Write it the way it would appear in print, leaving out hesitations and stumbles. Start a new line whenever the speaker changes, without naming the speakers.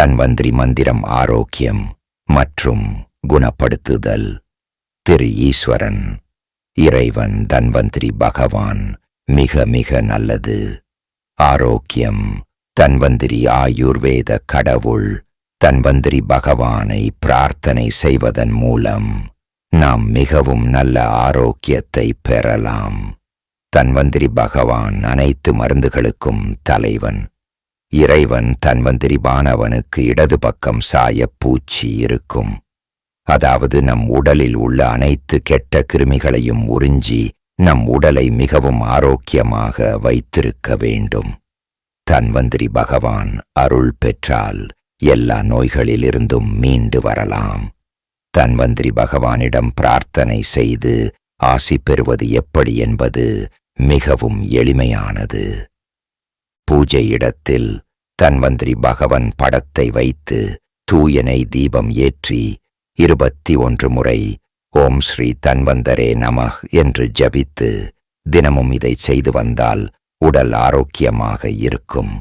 தன்வந்திரி மந்திரம் ஆரோக்கியம் மற்றும் குணப்படுத்துதல். திரு ஈஸ்வரன், இறைவன் தன்வந்திரி பகவான் மிக மிக நல்லது. ஆரோக்கியம். தன்வந்திரி ஆயுர்வேத கடவுள். தன்வந்திரி பகவானை பிரார்த்தனை செய்வதன் மூலம் நாம் மிகவும் நல்ல ஆரோக்கியத்தை பெறலாம். தன்வந்திரி பகவான் அனைத்து மருந்துகளுக்கும் தலைவன். இறைவன் தன்வந்திரி பானவனுக்கு இடது பக்கம் சாய பூச்சி இருக்கும். அதாவது நம் உடலில் உள்ள அனைத்து கெட்ட கிருமிகளையும் உறிஞ்சி நம் உடலை மிகவும் ஆரோக்கியமாக வைத்திருக்க வேண்டும். தன்வந்திரி பகவான் அருள் பெற்றால் எல்லா நோய்களிலிருந்தும் மீண்டு வரலாம். தன்வந்திரி பகவானிடம் பிரார்த்தனை செய்து ஆசி பெறுவது எப்படி என்பது மிகவும் எளிமையானது. பூஜை இடத்தில் தன்வந்திரி பகவான் படத்தை வைத்து தூயனை தீபம் ஏற்றி 21 முறை ஓம் ஸ்ரீ தன்வந்தரே நமஹ் என்று ஜபித்து தினமும் இதை செய்து வந்தால் உடல் ஆரோக்கியமாக இருக்கும்.